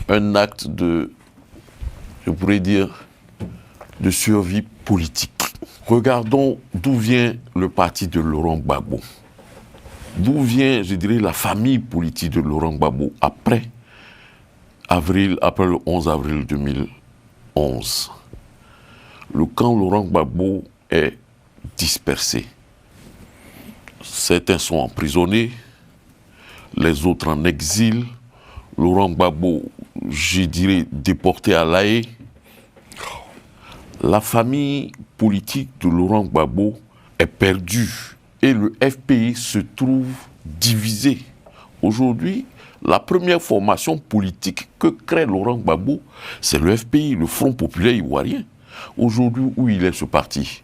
un acte de, je pourrais dire, de survie politique. Regardons d'où vient le parti de Laurent Gbagbo. D'où vient, je dirais, la famille politique de Laurent Gbagbo après le 11 avril 2011. Le camp Laurent Gbagbo est dispersé. Certains sont emprisonnés, les autres en exil. Laurent Gbagbo, je dirais, déporté à l'A Haye. La famille politique de Laurent Gbagbo est perdue et le FPI se trouve divisé. Aujourd'hui, la première formation politique que crée Laurent Gbagbo, c'est le FPI, le Front populaire ivoirien. Aujourd'hui, où il est ce parti?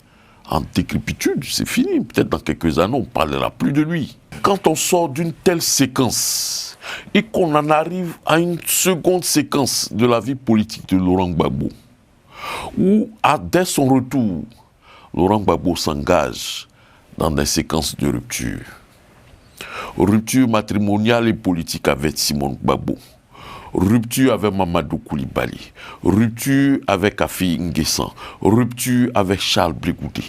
En décrépitude, c'est fini. Peut-être dans quelques années, on ne parlera plus de lui. Quand on sort d'une telle séquence et qu'on en arrive à une seconde séquence de la vie politique de Laurent Gbagbo, où, dès son retour, Laurent Gbagbo s'engage dans des séquences de rupture. Rupture matrimoniale et politique avec Simone Gbagbo. Rupture avec Mamadou Koulibaly. Rupture avec Afi N'Guessan. Rupture avec Charles Blé Goudé.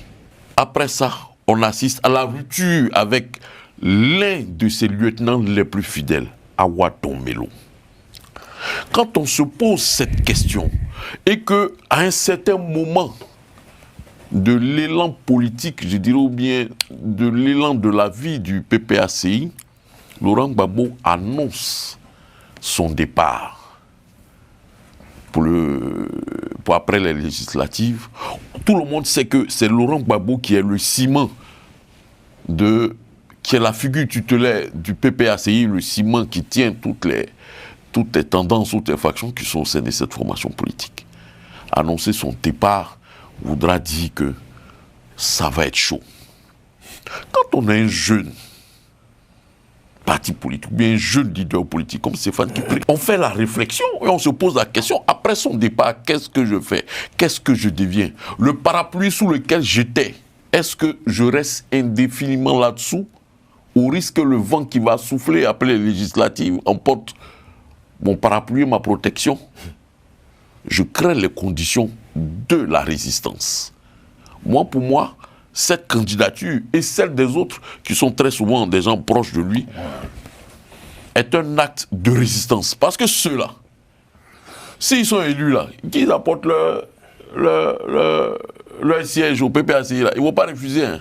Après ça, on assiste à la rupture avec l'un de ses lieutenants les plus fidèles, Awa Dombello. Quand on se pose cette question et qu'à un certain moment de l'élan politique, je dirais, ou bien de l'élan de la vie du PPACI, Laurent Gbagbo annonce son départ pour après les législatives. Tout le monde sait que c'est Laurent Gbagbo qui est le ciment qui est la figure tutélaire du PPACI, le ciment qui tient toutes les tendances, toutes les factions qui sont au sein de cette formation politique. Annoncer son départ voudra dire que ça va être chaud. Quand on est un jeune parti politique, ou bien un jeune leader politique comme Stéphane Kipré, on fait la réflexion et on se pose la question, après son départ, qu'est-ce que je fais? Qu'est-ce que je deviens? Le parapluie sous lequel j'étais, est-ce que je reste indéfiniment là-dessous, au risque que le vent qui va souffler après les législatives emporte mon parapluie, ma protection? Je crée les conditions de la résistance. Pour moi, cette candidature et celle des autres, qui sont très souvent des gens proches de lui, est un acte de résistance. Parce que ceux-là, s'ils sont élus là, qu'ils apportent leur siège au PPACI là, ils ne vont pas refuser. Hein.